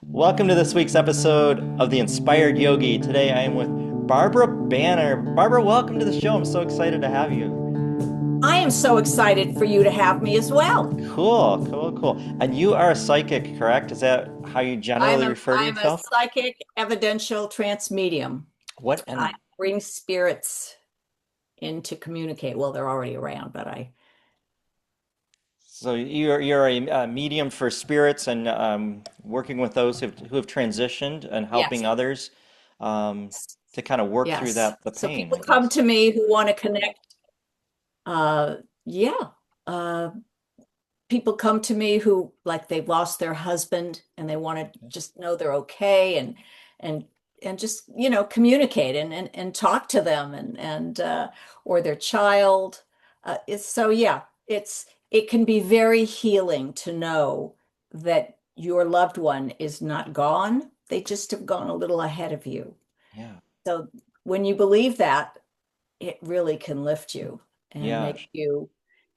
Welcome to this week's episode of the Inspired Yogi. Today I am with Barbara Banner. Barbara, welcome to the show. I'm so excited to have you. I am so excited for you to have me as well. Cool, cool, cool. And you are a psychic, correct? Is that how you I'm generally a refer to I'm a yourself? psychic evidential trance medium. What I and bring spirits in to communicate. Well, they're already around, but I so you're a medium for spirits and working with those who have transitioned and helping yes, others um, to kind of work through yes. the So pain, people I come guess. to me who want to connect. Yeah. Uh, People come to me who like they've lost their husband and they want to just know they're okay and and just communicate and talk to them and or their child. It's so yeah, it can be very healing to know that your loved one is not gone. They just have gone a little ahead of you. Yeah, So when you believe that, it really can lift you and yeah. make you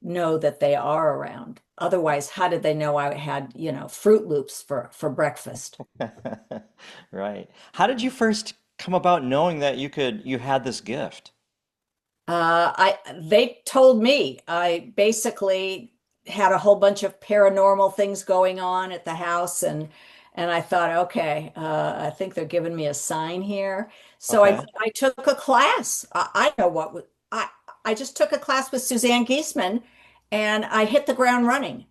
know that they are around. Otherwise, how did they know I had, Fruit Loops for breakfast? Right. How did you first come about knowing that you had this gift? They told me I basically had a whole bunch of paranormal things going on at the house, and I thought, okay, I think they're giving me a sign here. So I Okay. I took a class. I know what I just took a class with Suzanne Geisman, and I hit the ground running.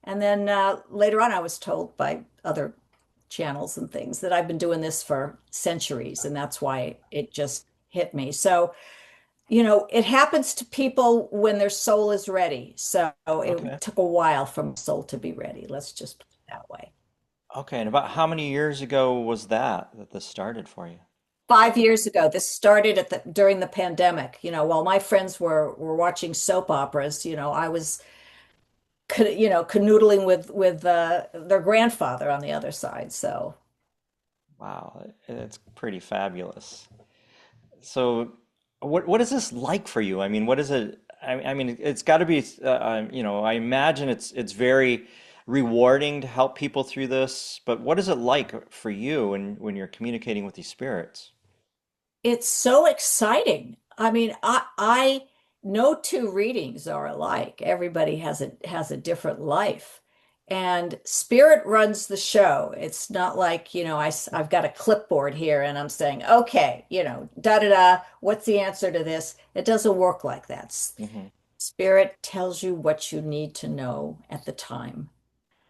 And then later on, I was told by other channels and things that I've been doing this for centuries, and that's why it just hit me. So it happens to people when their soul is ready. So Okay. it took a while for my soul to be ready. Let's just put it that way. Okay. And about how many years ago was that this started for you? 5 years ago, this started during the pandemic. While my friends were watching soap operas, I was, canoodling with their grandfather on the other side. So Wow, it's pretty fabulous. So, what is this like for you? I mean, what is it? I mean, it's got to be. I imagine it's very rewarding to help people through this. But what is it like for you when you're communicating with these spirits? it's so exciting. I mean, I no two readings are alike. Everybody has a different life. And spirit runs the show. It's not like, I've got a clipboard here and I'm saying, okay, da da da, what's the answer to this? It doesn't work like that. Hmm. Spirit tells you what you need to know at the time,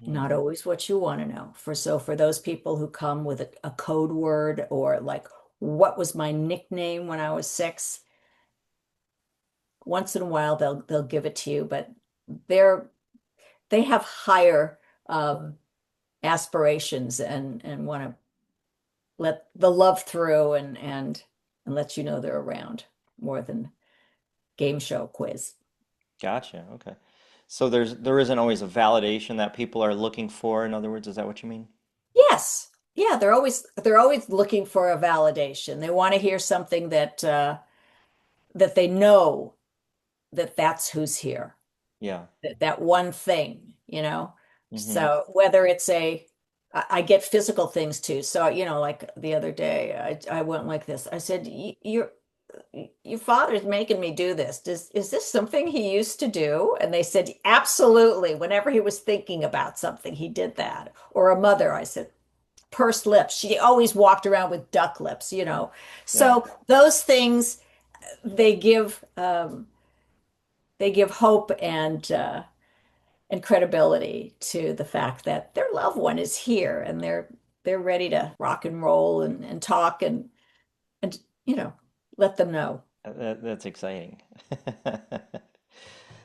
not Yeah. always what you want to know. For those people who come with a code word or like, what was my nickname when I was 6? Once in a while they'll give it to you, but they're they have higher um, aspirations and want to let the love through and let you know they're around more than game show quiz. Gotcha. Okay. So there isn't always a validation that people are looking for. In other words, is that what you mean? Yes. Yeah, they're always looking for a validation. They want to hear something that they know that that's who's here. Yeah. That one thing. Hmm. So whether it's I get physical things too. So, like the other day, I went like this. I said, Your father's making me do this. Is this something he used to do?" And they said, "Absolutely. Whenever he was thinking about something, he did that." Or a mother, I said, pursed lips. She always walked around with duck lips. Yeah. So those things, they give um, they give hope and credibility to the fact that their loved one is here and they're ready to rock and roll and talk and you know let them know. That's exciting.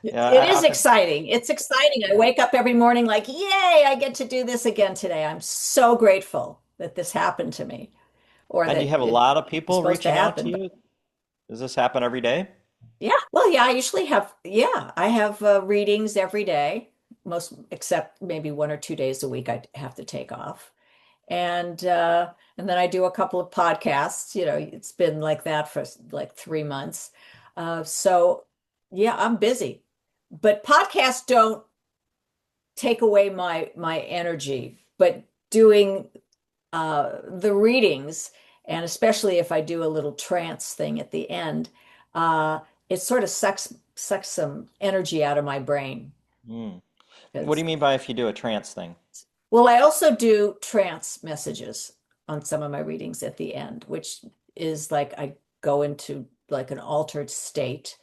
Yeah, It I is often. exciting. It's exciting. I wake up every morning like, yay, I get to do this again today. I'm so grateful that this happened to me or And do you that have a it lot of was people supposed to reaching out to happen. But you? Does this happen every day? yeah, well, yeah, I have readings every day, most except maybe 1 or 2 days a week I have to take off. And then I do a couple of podcasts. It's been like that for like 3 months. So yeah, I'm busy, but podcasts don't take away my energy. But doing the readings, and especially if I do a little trance thing at the end, it sort of sucks some energy out of my brain. Mm. What do you 'Cause- mean by if you do a trance thing? well, I also do trance messages on some of my readings at the end, which is like I go into like an altered state.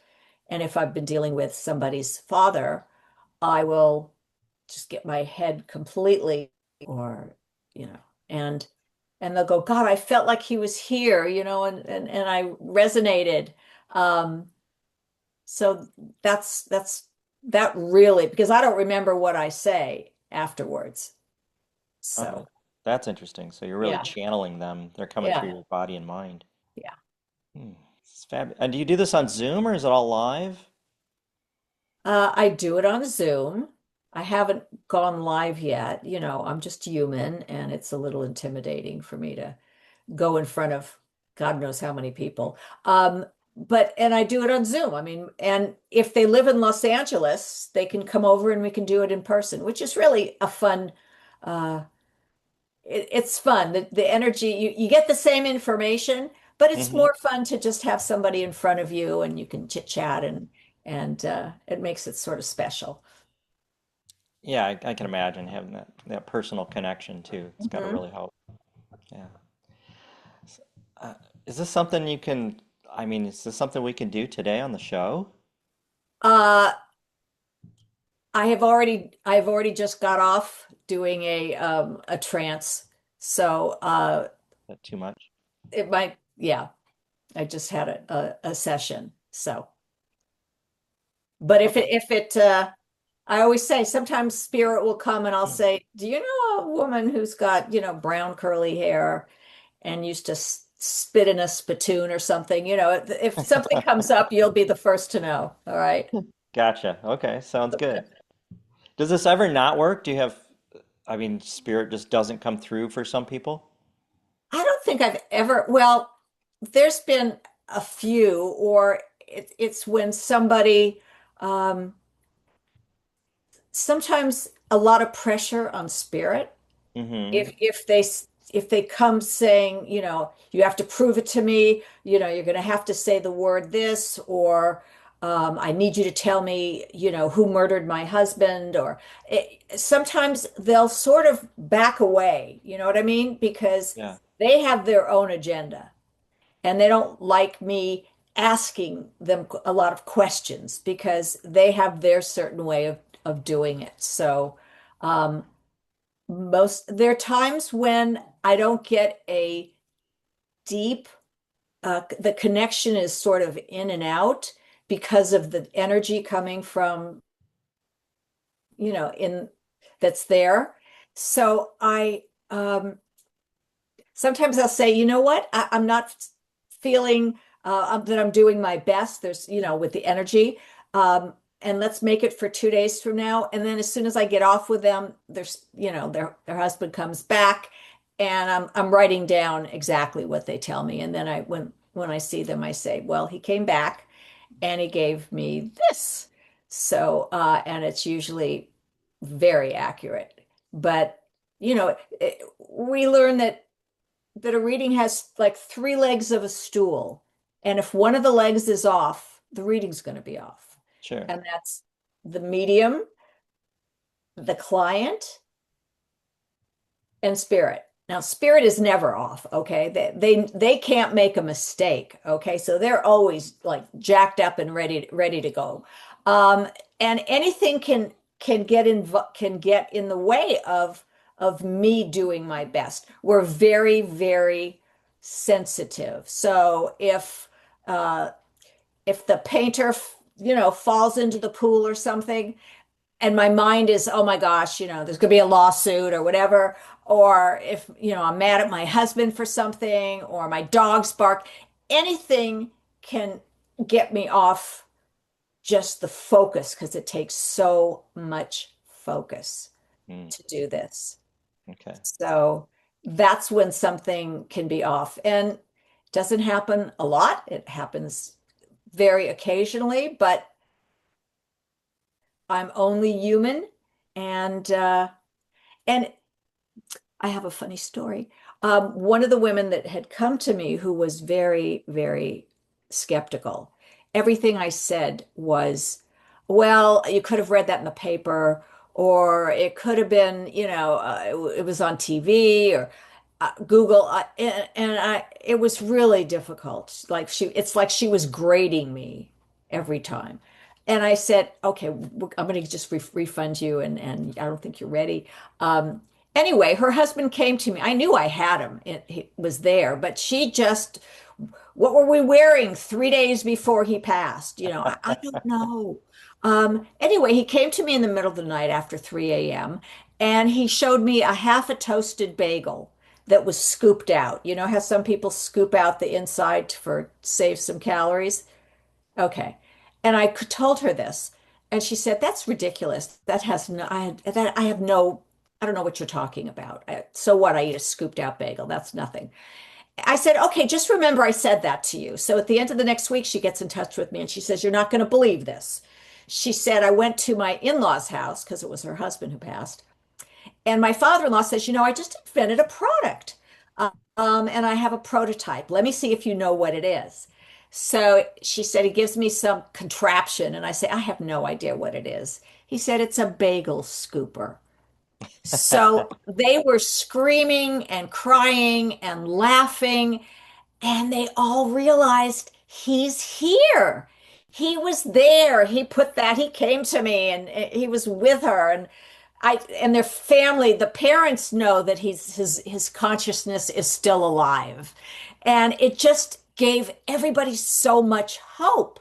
And if I've been dealing with somebody's father, I will just get my head completely, or, you know, and they'll go, God, I felt like he was here, and I resonated. Um, so that really, because I don't remember what I say afterwards. Okay, So that's interesting. So you're really yeah, channeling them. They're coming through yeah, your body and mind. yeah. Hmm. It's fab. And do you do this on Zoom or is it all live? I do it on Zoom. I haven't gone live yet. I'm just human, and it's a little intimidating for me to go in front of God knows how many people. And I do it on Zoom. I mean, and if they live in Los Angeles, they can come over and we can do it in person, which is really a fun, uh, it's fun. The energy, you get the same information, but it's Hmm. more fun to just have somebody in front of you and you can chit chat, and it makes it sort of special. Yeah, I can imagine having that personal connection too. It's got to Mhm. really help. Yeah. Uh, is this something you can, I mean, is this something we can do today on the show? Uh, I've already just got off doing a trance. So Is that too much? it might, yeah, I just had a session. So, but Okay. I always say sometimes spirit will come and I'll Hmm. say, do you know a woman who's got, brown curly hair and used to spit in a spittoon or something? If something comes up, you'll be the first to know. All right. Gotcha. Okay, sounds good. Does this ever not work? Do you have, I mean, spirit just doesn't come through for some people? I don't think I've ever, well, there's been a few, or it's when somebody, um, sometimes a lot of pressure on spirit. Hmm. If they come saying, you have to prove it to me, you're going to have to say the word this, or I need you to tell me, who murdered my husband, or sometimes they'll sort of back away, you know what I mean? Because Yeah. they have their own agenda and they don't like me asking them a lot of questions because they have their certain way of doing it. So, um, there are times when I don't get a deep, the connection is sort of in and out because of the energy coming from, in that's there. So sometimes I'll say, you know what, I'm not feeling that I'm doing my best. There's, with the energy. And let's make it for 2 days from now. And then as soon as I get off with them, there's, their husband comes back, and I'm writing down exactly what they tell me. And then when I see them, I say, well, he came back and he gave me this. So and it's usually very accurate. But we learn that a reading has like three legs of a stool. And if one of the legs is off, the reading's going to be off. Sure. And that's the medium, the client, and spirit. Now, spirit is never off, okay? They can't make a mistake, okay? So they're always like jacked up and ready to go. Um, and anything can get in the way of me doing my best. We're very, very sensitive. So if the painter, falls into the pool or something, and my mind is, oh my gosh, there's going to be a lawsuit or whatever. Or if, I'm mad at my husband for something, or my dogs bark, anything can get me off just the focus because it takes so much focus Mm, to do this. okay. So that's when something can be off. And it doesn't happen a lot. It happens very occasionally, but I'm only human. And and I have a funny story. One of the women that had come to me who was very, very skeptical, everything I said was, well, you could have read that in the paper, or it could have been, it was on TV or Google. It was really difficult. It's like she was grading me every time. And I said, okay, I'm going to just refund you, and I don't think you're ready. Um, Anyway, her husband came to me. I knew I had him. He was there, but she just, what were we wearing 3 days before he passed? I don't know. Anyway, he came to me in the middle of the night after 3 a.m. and he showed me a half a toasted bagel that was scooped out. You know how some people scoop out the inside for save some calories? Okay. And told her this, and she said, "That's ridiculous. That has no, I have no, I don't know what you're talking about. So what? I eat a scooped out bagel. That's nothing." I said, "Okay, just remember I said that to you." So at the end of the next week, she gets in touch with me and she says, "You're not going to believe this." She said, "I went to my in-laws' house because it was her husband who passed. And my father-in-law says, I just invented a product. And I have a prototype. Let me see if you know what it is." So she said, he gives me some contraption. And I say, "I have no idea what it is." He said, "It's a bagel scooper." So they were screaming and crying and laughing, and they all realized he's here. He was there. He came to me and he was with her. And their family, the parents know that his consciousness is still alive. And it just gave everybody so much hope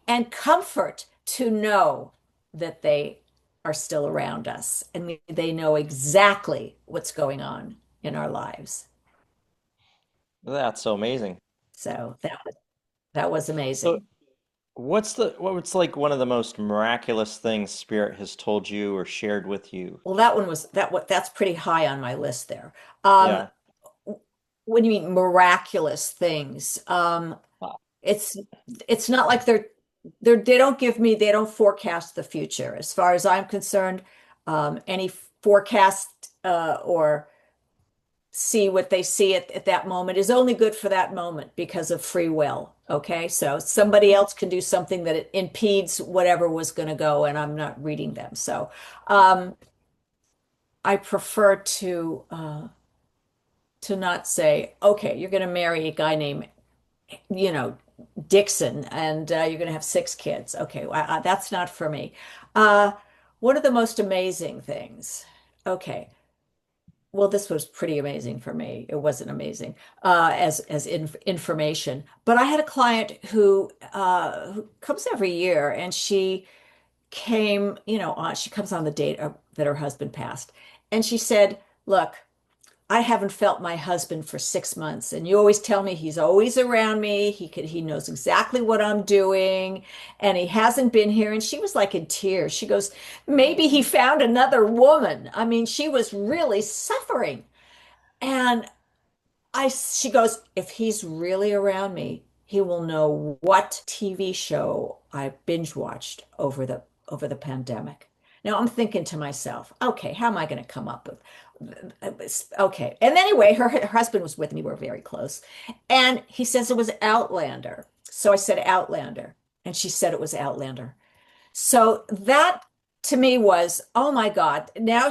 and comfort to know that they are still around us and they know exactly what's going on in our lives. That's so amazing. So that was So, amazing. what's like one of the most miraculous things Spirit has told you or shared with you? Well, that one was that's pretty high on my list there. Um, Yeah. what do you mean miraculous things? It's it's not like they don't forecast the future. As far as I'm concerned, any forecast or see what they see at that moment is only good for that moment because of free will. Okay, so somebody else can do something that it impedes whatever was going to go, and I'm not reading them. So um, I prefer to not say, okay, you're going to marry a guy named, you know, Dixon, and you're going to have 6 kids. Okay, well, that's not for me. Uh, one of the most amazing things. Okay, well, this was pretty amazing for me. It wasn't amazing as information, but I had a client who comes every year, and she came, she comes on the date that her husband passed, and she said, "Look, I haven't felt my husband for 6 months, and you always tell me he's always around me. He knows exactly what I'm doing, and he hasn't been here." And she was like in tears. She goes, "Maybe he found another woman." I mean, she was really suffering. And she goes, "If he's really around me, he will know what TV show I binge watched over the pandemic." Now I'm thinking to myself, okay, how am I going to come up with, okay. And anyway, her husband was with me. We're very close. And he says it was Outlander. So I said Outlander. And she said it was Outlander. So that to me was, oh my God. Now,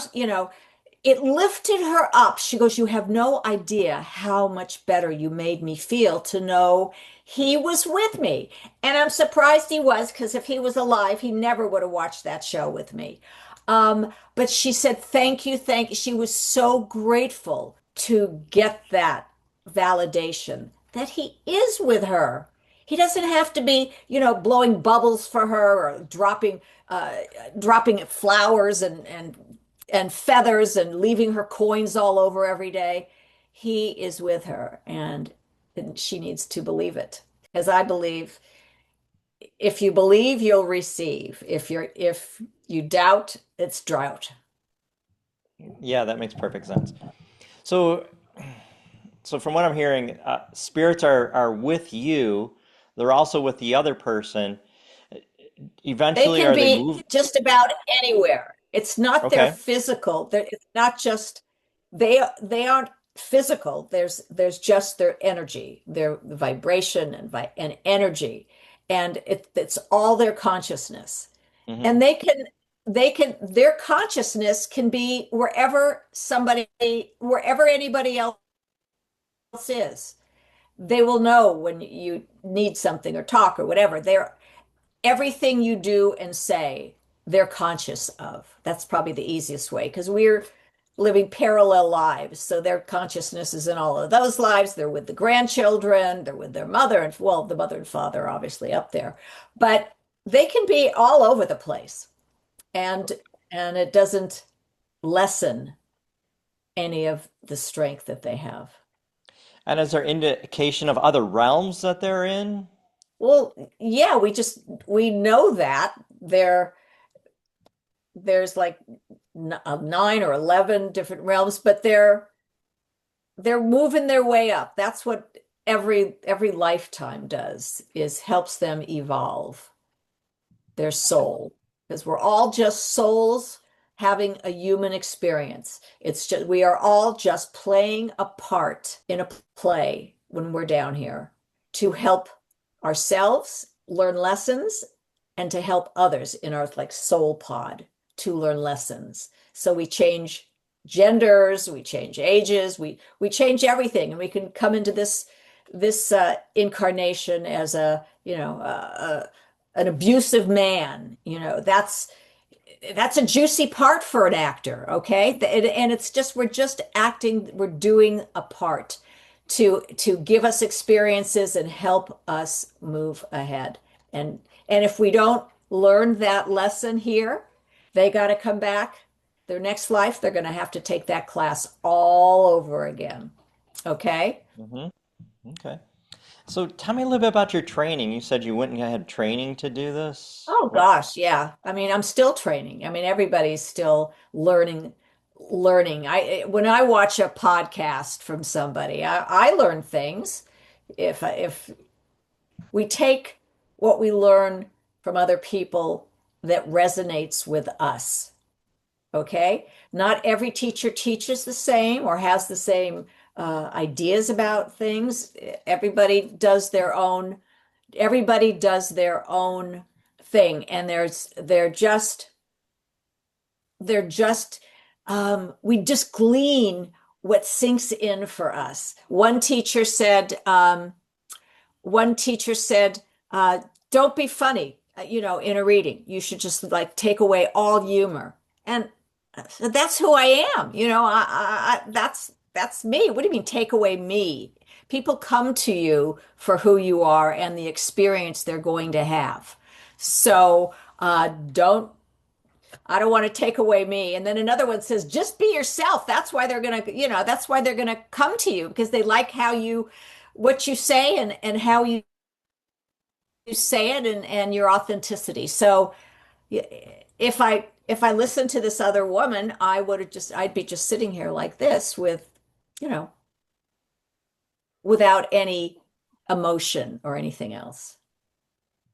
it lifted her up. She goes, "You have no idea how much better you made me feel to know he was with me." And I'm surprised he was, because if he was alive, he never would have watched that show with me. But she said, "Thank you, thank you." She was so grateful to get that validation that he is with her. He doesn't have to be, blowing bubbles for her or dropping flowers and feathers and leaving her coins all over every day. He is with her, and she needs to believe it. As I believe, if you believe, you'll receive. If you doubt, it's drought. Yeah, that makes perfect sense. So, so from what I'm hearing, spirits are with you. They're also with the other person. They Eventually, can are they be move? just about anywhere. It's not their Okay. physical. It's not just. they aren't physical. There's just their energy, their vibration and energy, and it's all their consciousness. Hmm. And their consciousness can be wherever anybody else is. They will know when you need something or talk or whatever. They're everything you do and say, they're conscious of. That's probably the easiest way because we're living parallel lives. So their consciousness is in all of those lives. They're with the grandchildren, they're with their mother, and well, the mother and father are obviously up there, but they can be all over the place. And and it doesn't lessen any of the strength that they have. And is there indication of other realms that they're in? Well, yeah, we know that there's like 9 or 11 different realms, but they're moving their way up. That's what every lifetime does, is helps them evolve their Okay. soul, because we're all just souls having a human experience. It's just we are all just playing a part in a play when we're down here to help ourselves learn lessons and to help others in our like soul pod to learn lessons. So we change genders, we change ages, we change everything, and we can come into this incarnation as an abusive man. That's a juicy part for an actor, okay? And it's just we're just acting, we're doing a part to give us experiences and help us move ahead. And if we don't learn that lesson here, they got to come back. Their next life, they're going to have to take that class all over again. Okay? Hmm. Okay. So tell me a little bit about your training. You said you went and had training to do this. Oh What? gosh, yeah. I mean, I'm still training. I mean, everybody's still learning. I when I watch a podcast from somebody, I learn things. If we take what we learn from other people that resonates with us, okay? Not every teacher teaches the same or has the same ideas about things. Everybody does their own thing, and we just glean what sinks in for us. One teacher said, don't be funny, in a reading. You should just like take away all humor. And that's who I am. That's me. What do you mean take away me? People come to you for who you are and the experience they're going to have. So don't I don't want to take away me. And then another one says, just be yourself. That's why they're gonna come to you because they like what you say and how you say it and your authenticity. So if I listened to this other woman, I'd be just sitting here like this you know, without any emotion or anything else.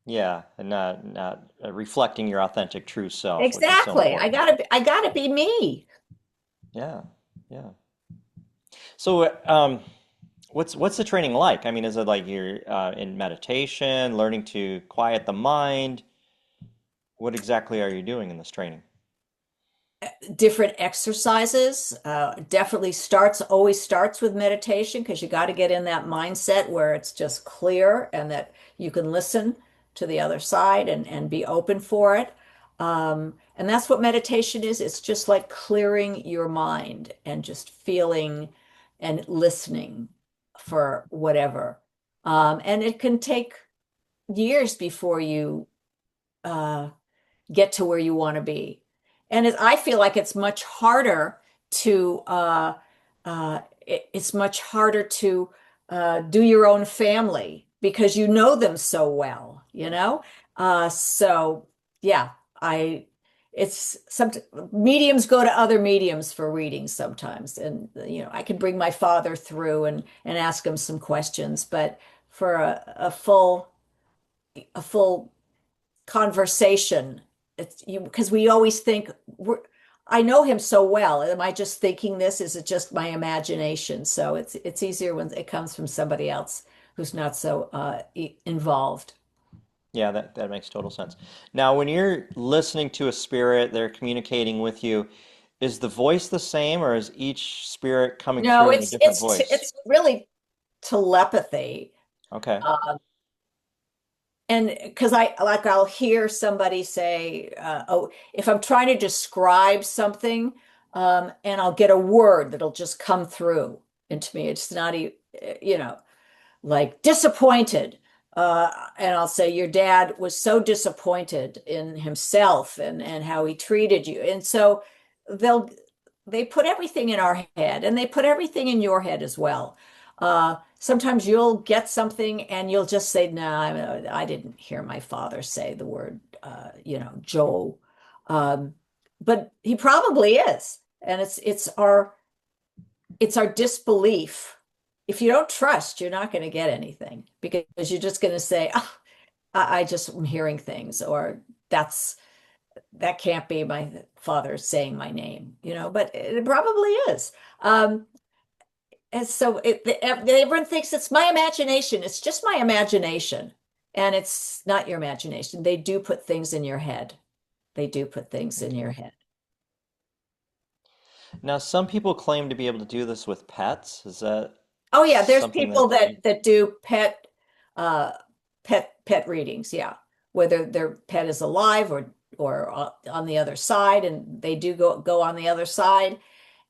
Yeah, and not reflecting your authentic true self, which is so Exactly. I important. gotta I gotta be me. Yeah, yeah. So, what's the training like? I mean, is it like you're in meditation, learning to quiet the mind? What exactly are you doing in this training? Different exercises. Definitely always starts with meditation because you got to get in that mindset where it's just clear and that you can listen to the other side and be open for it. And that's what meditation is. It's just like clearing your mind and just feeling and listening for whatever. And it can take years before you uh, get to where you want to be. And I feel like it's much harder it's much harder to do your own family because you know them so well. So yeah, I it's some mediums go to other mediums for readings sometimes, and I can bring my father through and ask him some questions, but for a full conversation. It's because we always think I know him so well. Am I just thinking this? Is it just my imagination? So it's easier when it comes from somebody else who's not so involved. Yeah, that makes total sense. Now, when you're listening to a spirit, they're communicating with you, is the voice the same, or is each spirit coming No, through in a different voice? it's really telepathy. Okay. Uh, and because I'll hear somebody say, oh, if I'm trying to describe something, and I'll get a word that'll just come through into me. It's not even, you know, like disappointed. And I'll say, your dad was so disappointed in himself and how he treated you. And so they'll they put everything in our head and they put everything in your head as well. Sometimes you'll get something and you'll just say, no, I didn't hear my father say the word, Joe. Um, but he probably is. And it's our disbelief. If you don't trust, you're not going to get anything because you're just going to say, oh, I just am hearing things, or that's that can't be my father saying my name, but it probably is. And so everyone thinks it's my imagination. It's just my imagination. And it's not your imagination. They do put things in your head. They do put things in your Okay. head. Now, some people claim to be able to do this with pets. Is that Oh yeah, there's something that people you... that do uh pet readings, yeah. Whether their pet is alive or on the other side, and they do go on the other side.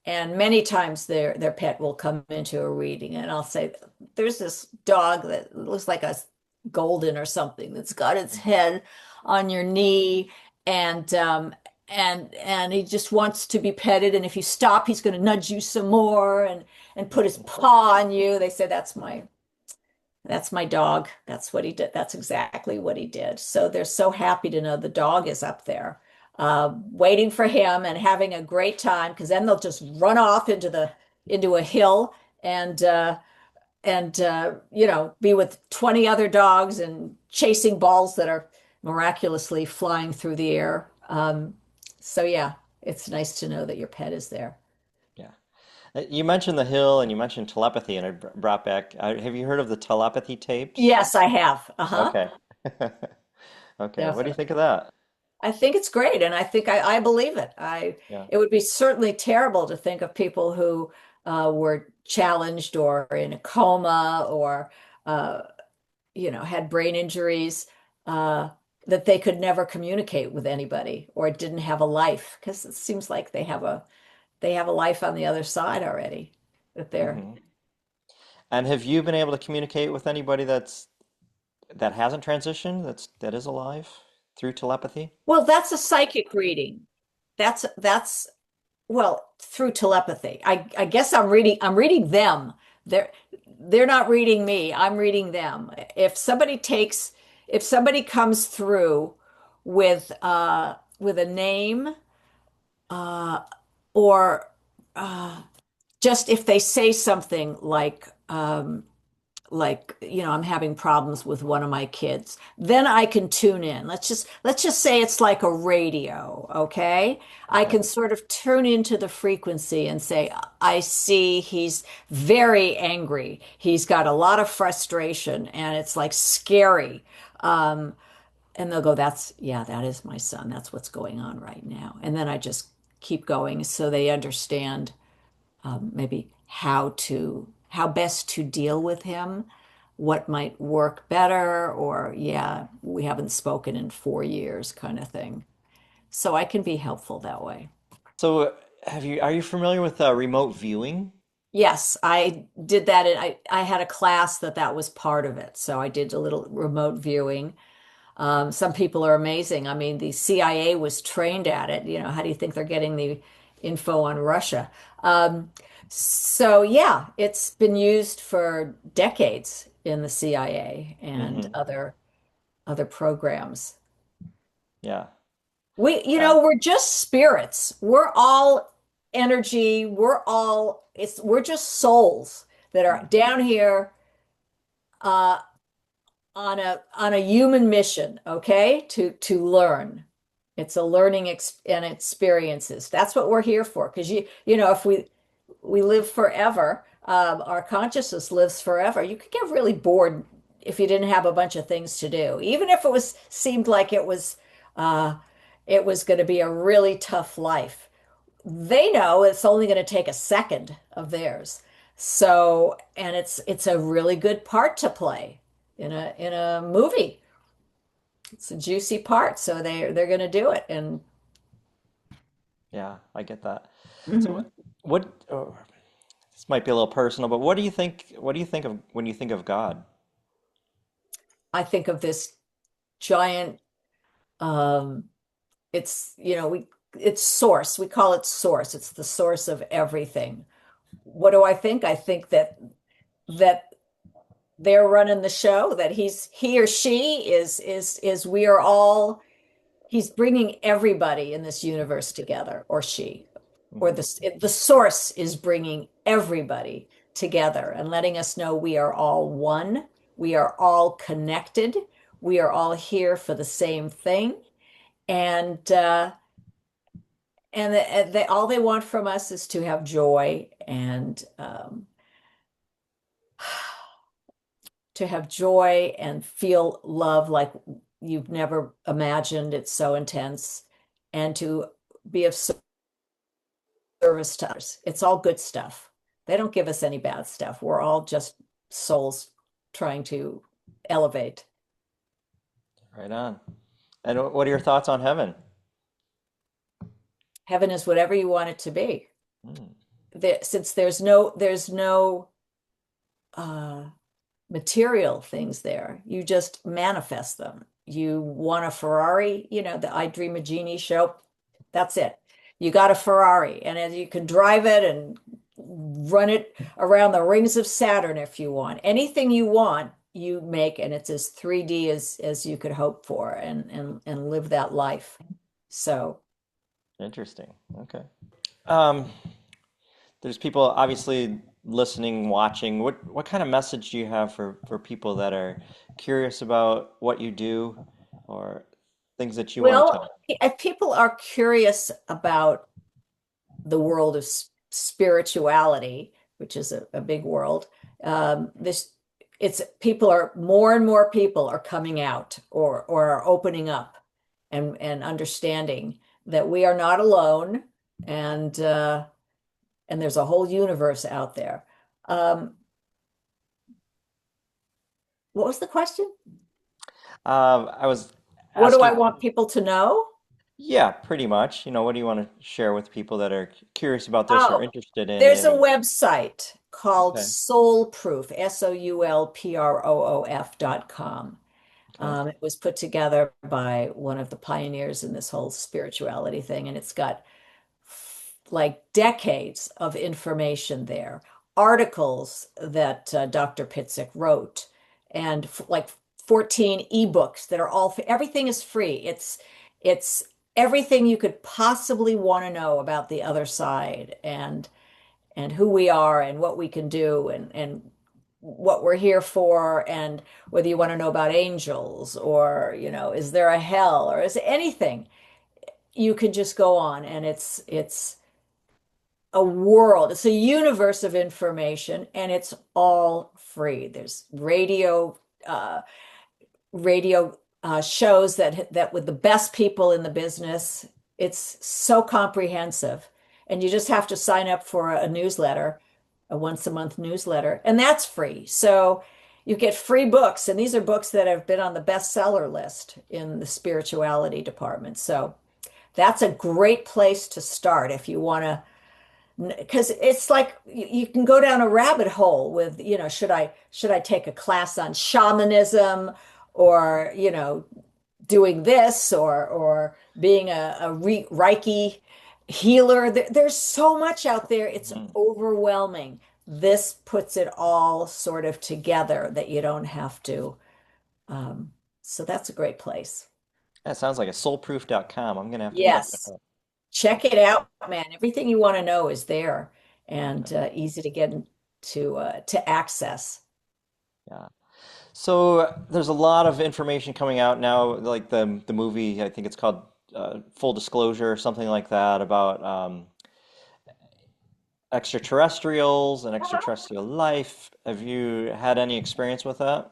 And many times their pet will come into a reading, and I'll say, there's this dog that looks like a golden or something that's got its head on your knee, and and he just wants to be petted. And if you stop, he's going to nudge you some more and put his paw on you. They say that's my dog. That's what he did. That's exactly what he did. So they're so happy to know the dog is up there, waiting for him and having a great time. Because then they'll just run off into a hill and be with 20 other dogs and chasing balls that are miraculously flying through the air. So yeah, it's nice to know that your pet is there. Yeah. You mentioned the hill and you mentioned telepathy, and it brought back, have you heard of the telepathy tapes? Yes, I have. Uh-huh. Okay. Okay. What do you Definitely. think of that? I think it's great, and I think I believe it. Yeah. It would be certainly terrible to think of people who were challenged or in a coma or uh, had brain injuries, uh, that they could never communicate with anybody or didn't have a life, because it seems like they have a life on the other side already. That they're Hmm. And have you been able to communicate with anybody that hasn't transitioned, that is alive through telepathy? Well, that's a psychic reading. That's Well, through telepathy. I guess I'm reading them. They're they're not reading me. I'm reading them. If somebody comes through with a name, uh or just if they say something like I'm having problems with one of my kids, then I can tune in. Let's just say it's like a radio, okay? I Okay. can sort of tune into the frequency and say, I see he's very angry. He's got a lot of frustration and it's like scary. Um, and they'll go, yeah, that is my son. That's what's going on right now. And then I just keep going so they understand, maybe how best to deal with him, what might work better, or yeah, we haven't spoken in 4 years kind of thing. So I can be helpful that way. So are you familiar with remote viewing? Yes, I did that. And I had a class that was part of it. So I did a little remote viewing. Some people are amazing. I mean, the CIA was trained at it. How do you think they're getting the info on Russia? Um, so yeah, it's been used for decades in the CIA and Hmm. other programs. Yeah. Yeah. We're just spirits. We're all energy. We're just souls that are down here, on a human mission, okay, to learn It's a learning ex and experiences. That's what we're here for. Because if we live forever, our consciousness lives forever. You could get really bored if you didn't have a bunch of things to do. Even if it was seemed like uh, it was going to be a really tough life. They know it's only going to take a second of theirs. So, and it's a really good part to play in a movie. It's a juicy part, so they're going to do it. And Yeah, I get that. So mhm. what this might be a little personal, but what do you think of when you think of God? I think of this giant. Um, it's we it's source. We call it source. It's the source of everything. What do I think? I think that they're running the show. That he or she is we are all. He's bringing everybody in this universe together, or she, or Hmm. the source is bringing everybody together and letting us know we are all one, we are all connected, we are all here for the same thing, and all they want from us is to have joy and to have joy and feel love like you've never imagined. It's so intense, and to be of service to others. It's all good stuff. They don't give us any bad stuff. We're all just souls trying to elevate. Right on. And what are your thoughts on heaven? Heaven is whatever you want it to be. Hmm. Since there's no uh, material things there, you just manifest them. You want a Ferrari, the I Dream a Genie show. That's it. You got a Ferrari, and as you can drive it and run it around the rings of Saturn if you want. Anything you want, you make, and it's as 3D as you could hope for, and live that life. So, Interesting. Okay. Um, there's people obviously listening, watching. What kind of message do you have for people that are curious about what you do or things that you want to well, tell? if people are curious about the world of spirituality, which is a big world. This it's people are more and more people are coming out or are opening up and understanding that we are not alone and and there's a whole universe out there. Um, what was the question? I was What do I asking, want people to know? yeah, pretty much. What do you want to share with people that are curious about this or Oh, interested in there's it? a Or website called okay, Soul Proof, SOULPROOF.com. okay, It was put together by one of the pioneers in this whole spirituality thing, and it's got like decades of information there, articles that Dr. Pitzik wrote, and like 14 ebooks that are all everything is free. It's everything you could possibly want to know about the other side and who we are and what we can do and what we're here for and whether you want to know about angels or is there a hell or is anything you can just go on and it's a world, it's a universe of information, and it's all free. There's uh radio shows that with the best people in the business. It's so comprehensive, and you just have to sign up for a newsletter, a once a month newsletter, and that's free. So you get free books, and these are books that have been on the bestseller list in the spirituality department. So that's a great place to start if you want to, because it's like you can go down a rabbit hole with, should I take a class on shamanism or, doing this or being a Reiki healer. There's so much out there. It's mhm. overwhelming. This puts it all sort of together that you don't have to. Um, so that's a great place. That sounds like a soulproof.com. I'm gonna have to check that Yes. out. Check it out, man. Everything you want to know is there and Okay, easy to get to access. yeah. So there's a lot of information coming out now, like the movie. I think it's called full disclosure, something like that about extraterrestrials and extraterrestrial life. Have you had any experience with that?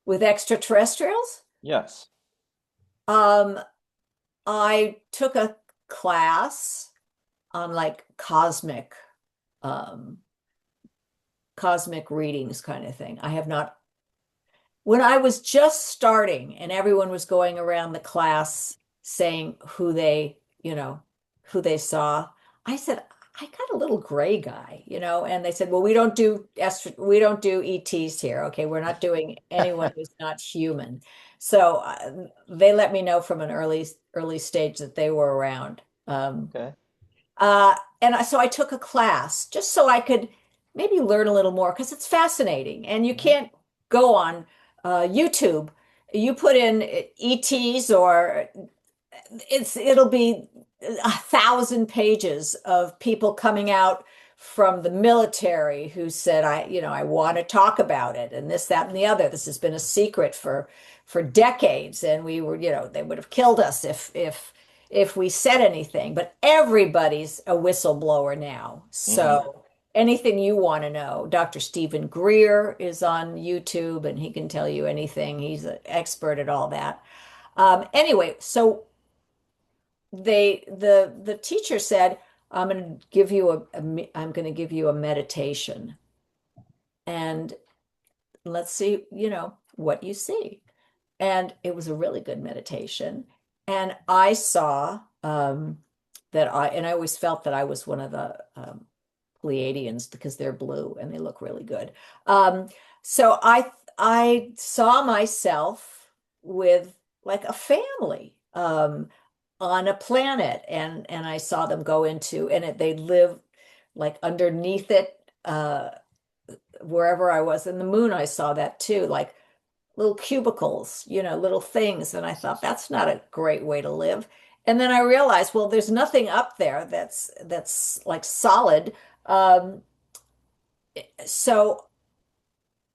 With extraterrestrials? Yes. Um, I took a class on like um, cosmic readings kind of thing. I have not, when I was just starting and everyone was going around the class saying who they saw, I said, I got a little gray guy, and they said, well, we don't do ETs here. Okay, we're not doing anyone who's not human. So they let me know from an early stage that they were around. Okay. So I took a class just so I could maybe learn a little more because it's fascinating. And you Hmm. can't go on YouTube. You put in ETs, or it'll be 1,000 pages of people coming out from the military who said, I want to talk about it, and this, that, and the other. This has been a secret for decades, and we were, they would have killed us if we said anything. But everybody's a whistleblower now. Hmm. So anything you want to know, Dr. Stephen Greer is on YouTube, and he can tell you anything. He's an expert at all that. Anyway, so the teacher said, I'm going to give you a meditation, and let's see, what you see. And it was a really good meditation. And I saw and I always felt that I was one of the Pleiadians because they're blue and they look really good. Um, so I saw myself with like a family on a planet, and I saw them go into, and they live like underneath it, wherever I was. In the moon, I saw that too, like little cubicles, little things. And I thought that's not a great way to live. And then I realized, well, there's nothing up there that's like solid. Um, so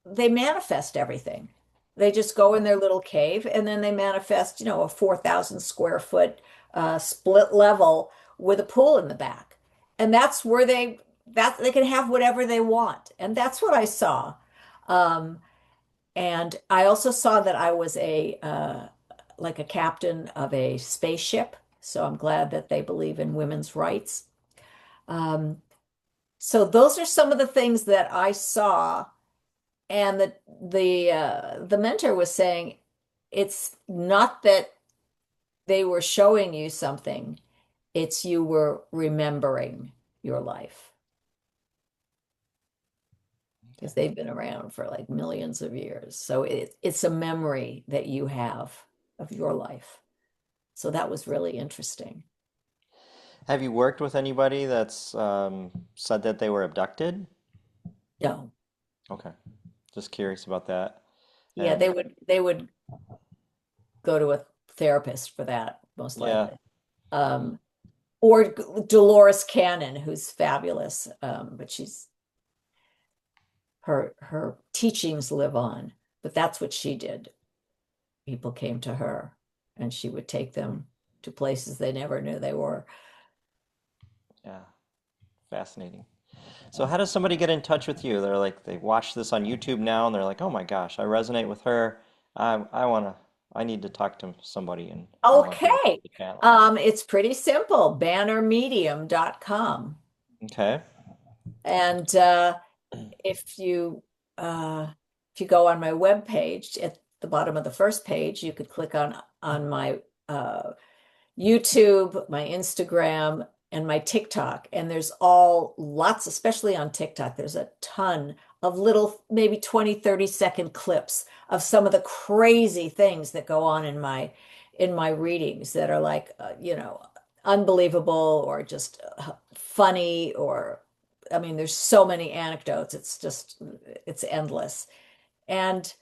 they manifest everything. They just go in their little cave and then they manifest, a 4,000 square foot split level with a pool in the back. And that's where they can have whatever they want. And that's what I saw. Um, and I also saw that I was like a captain of a spaceship. So I'm glad that they believe in women's rights. Um, so those are some of the things that I saw. And the mentor was saying it's not that they were showing you something, it's you were remembering your life because they've been around for like millions of years. So it's a memory that you have of your life. So that was really interesting. Have you worked with anybody that's said that they were abducted? No, Okay. Just curious about that. yeah, And they would go to a therapist for that, most yeah, likely. Or Dolores Cannon, who's fabulous, but her teachings live on. But that's what she did. People came to her, and she would take them to places they never knew they were. yeah, fascinating. So how does somebody get in touch with you? They're like they watch this on YouTube now and they're like, "Oh my gosh, I resonate with her. I want to I need to talk to somebody and I want her Okay. to channel." It's pretty simple, bannermedium.com. Okay. And if you uh, if you go on my webpage at the bottom of the first page, you could click on my YouTube, my Instagram, and my TikTok. And there's all lots, especially on TikTok, there's a ton of little, maybe 20, 30-second clips of some of the crazy things that go on in my readings that are like, unbelievable or just funny, or I mean, there's so many anecdotes. It's endless. And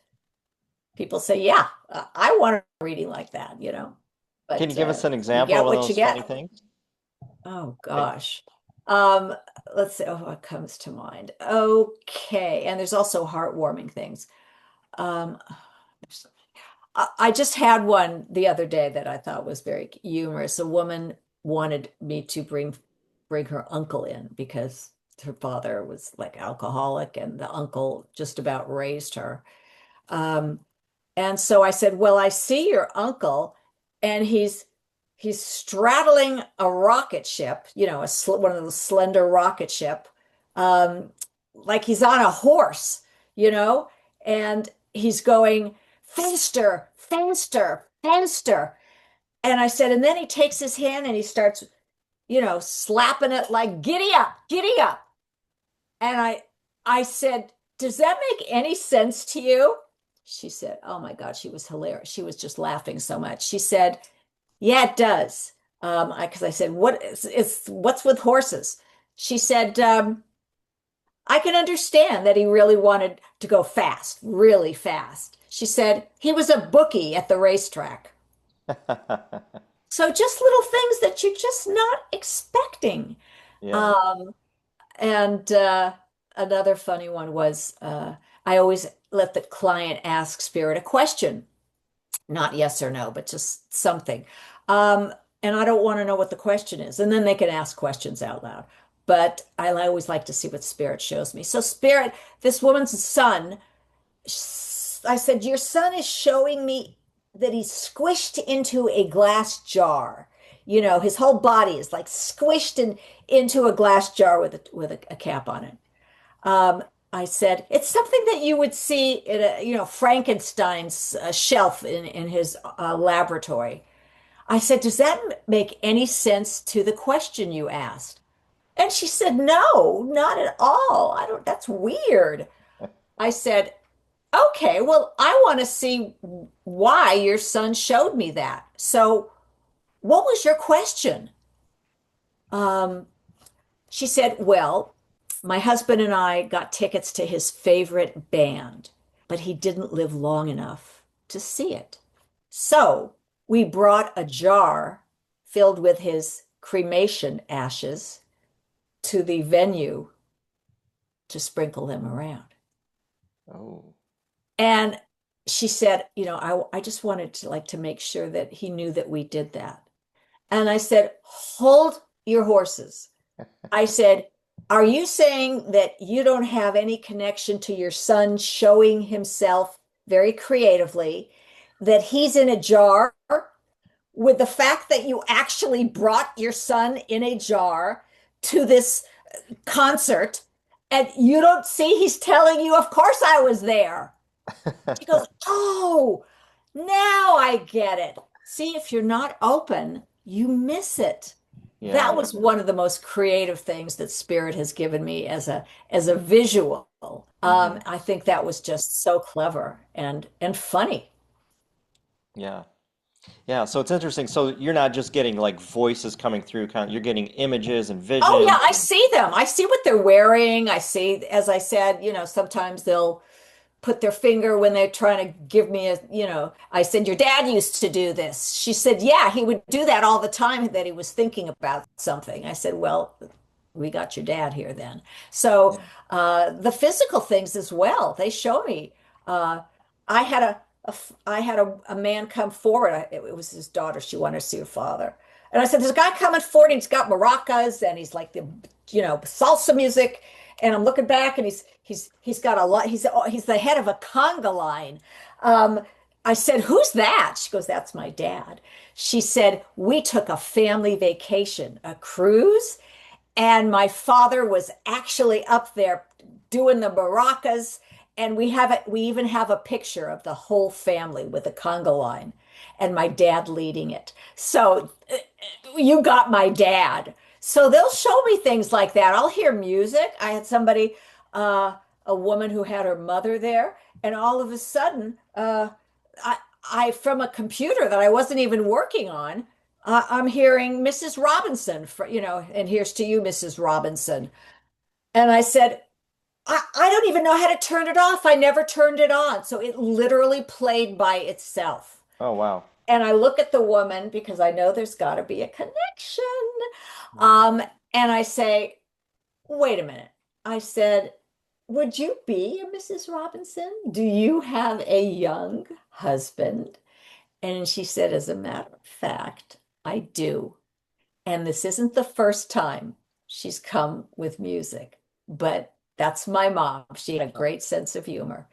people say, yeah, I want a reading like that. Can you But give us an you example of get one of what you those funny get. things? Oh Like, gosh. Um, let's see. Oh, what comes to mind? Okay. And there's also heartwarming things. Um, I just had one the other day that I thought was very humorous. A woman wanted me to bring her uncle in because her father was like alcoholic and the uncle just about raised her. Um, and so I said, "Well, I see your uncle, and he's straddling a rocket ship, one of the slender rocket ship, um, like he's on a horse, you know, and he's going faster, faster, faster." And I said, and then he takes his hand and he starts, slapping it like, "Giddy up, giddy up." And I said, "Does that make any sense to you?" She said, "Oh my God," she was hilarious. She was just laughing so much. She said, "Yeah, it does." Because I said, what's with horses?" She said, "I can understand that he really wanted to go fast, really fast." She said, "He was a bookie at the racetrack." So just little things that you're just not expecting. Yeah. Um, and another funny one was I always let the client ask spirit a question, not yes or no, but just something. Um, and I don't want to know what the question is. And then they can ask questions out loud. But I always like to see what spirit shows me. So, spirit, this woman's son, I said, "Your son is showing me that he's squished into a glass jar. His whole body is like squished into a glass jar with a cap on it." Um, I said, "It's something that you would see in Frankenstein's shelf in his laboratory." I said, "Does that make any sense to the question you asked?" And she said, "No, not at all. I don't, that's weird." I said, "Okay, well, I want to see why your son showed me that. So, what was your question?" Um, she said, "Well, my husband and I got tickets to his favorite band, but he didn't live long enough to see it. So we brought a jar filled with his cremation ashes to the venue to sprinkle them around." Oh. And she said, "I just wanted to make sure that he knew that we did that." And I said, "Hold your horses." I said, "Are you saying that you don't have any connection to your son showing himself very creatively, that he's in a jar, with the fact that you actually brought your son in a jar to this concert and you don't see he's telling you, 'Of course I was there'?" She goes, "Oh, now I get it. See, if you're not open, you miss it." That Yeah. was one of the most creative things that Spirit has given me as a visual. Hmm. I think that was just so clever and funny. Yeah. Yeah. So it's interesting. So you're not just getting like voices coming through, you're getting images and Oh yeah, visions. I see them. I see what they're wearing. I see, as I said, sometimes they'll put their finger when they're trying to give me I said, "Your dad used to do this." She said, "Yeah, he would do that all the time, that he was thinking about something." I said, "Well, we got your dad here then." So Yeah. the physical things as well, they show me. Uh, I had a man come forward. It was his daughter. She wanted to see her father. And I said, "There's a guy coming forward. And he's got maracas and he's like the, salsa music." And I'm looking back, and he's got a lot. He's the head of a conga line. Um, I said, "Who's that?" She goes, "That's my dad." She said, "We took a family vacation, a cruise, and my father was actually up there doing the maracas, and we even have a picture of the whole family with the conga line and my dad leading it." So you got my dad. So they'll show me things like that. I'll hear music. I had somebody, a woman who had her mother there, and all of a sudden, I, I from a computer that I wasn't even working on, I'm hearing Mrs. Robinson, and here's to you, Mrs. Robinson. And I said, I don't even know how to turn it off. I never turned it on. So it literally played by itself. Oh, wow. And I look at the woman because I know there's got to be a connection. Mm. Um, and I say, "Wait a minute." I said, would you be a Mrs. Robinson? Do you have a young husband? And she said, as a matter of fact, I do. And this isn't the first time she's come with music, but that's my mom. She had a great sense of humor.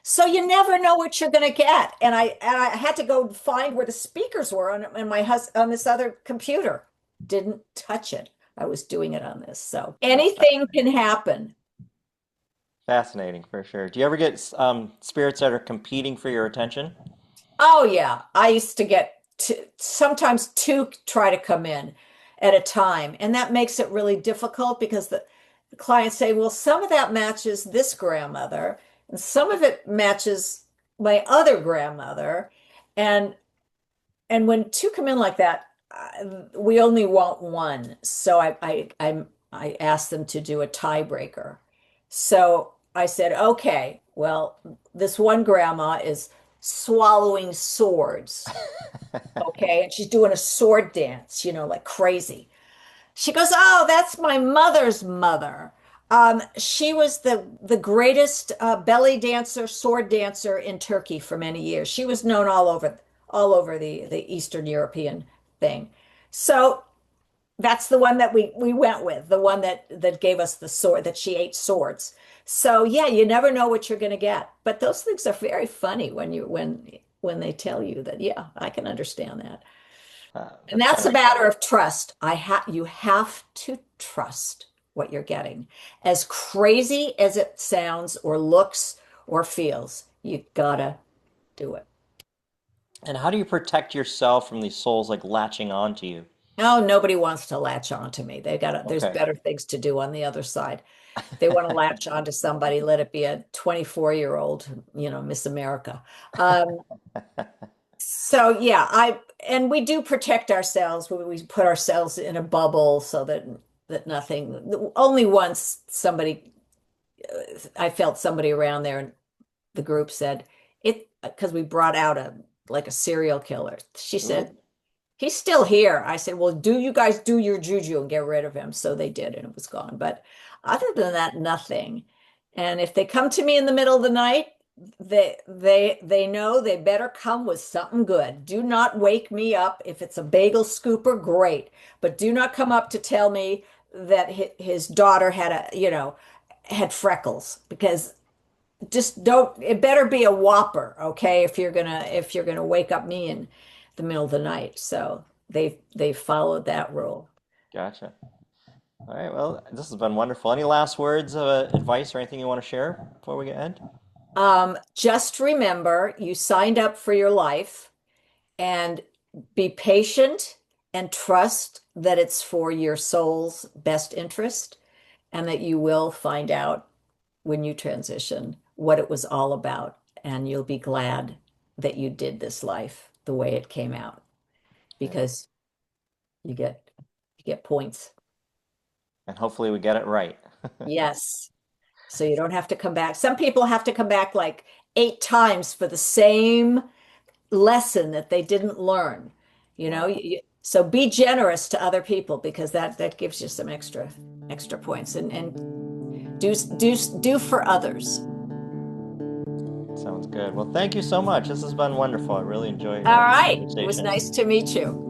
So you never know what you're going to get. And I had to go find where the speakers were on my on this other computer. Didn't touch it. I was doing it on this. So That's anything can happen. fascinating for sure. Do you ever get spirits that are competing for your attention? Oh yeah, I used to get sometimes two try to come in at a time, and that makes it really difficult because the clients say, "Well, some of that matches this grandmother, and some of it matches my other grandmother," and and when two come in like that, we only want one. So I asked them to do a tiebreaker. So I said, okay, well, this one grandma is swallowing swords. Okay. And she's doing a sword dance, like crazy. She goes, "Oh, that's my mother's mother. She was the greatest belly dancer, sword dancer in Turkey for many years. She was known all over the Eastern European thing." So that's the one that we went with, the one that gave us the sword, that she ate swords. So yeah, you never know what you're going to get. But those things are very funny when they tell you that, yeah, I can understand that. And That's that's kind a of matter of trust. You have to trust what you're getting. As crazy as it sounds or looks or feels, you gotta do it. And how do you protect yourself from these souls like latching onto you? No, nobody wants to latch on to me. There's Okay. better things to do on the other side. If they want to latch on to somebody, let it be a 24-year-old, Miss America. Um, so yeah, and we do protect ourselves. We put ourselves in a bubble so that nothing. Only once I felt somebody around there, and the group said it because we brought out a serial killer. She Ooh, said, "He's still here." I said, "Well, do you guys do your juju and get rid of him?" So they did, and it was gone. But other than that, nothing. And if they come to me in the middle of the night, they know they better come with something good. Do not wake me up. If it's a bagel scooper, great. But do not come up to tell me that his daughter had freckles, because just don't. It better be a Whopper, okay? If you're gonna wake up me in the middle of the night. So they followed that rule. gotcha. All right. Well, this has been wonderful. Any last words of advice or anything you want to share before we get end? Just remember, you signed up for your life, and be patient and trust that it's for your soul's best interest, and that you will find out when you transition what it was all about, and you'll be glad that you did this life the way it came out, Yeah. because you get points. And hopefully we get it right. Yes. So you don't have to come back. Some people have to come back like 8 times for the same lesson that they didn't learn. Wow. So be generous to other people, because that gives you some extra points, and do for others. Sounds good. Well, thank you so much. This has been wonderful. I really enjoyed All this right. It was conversation. nice to meet you.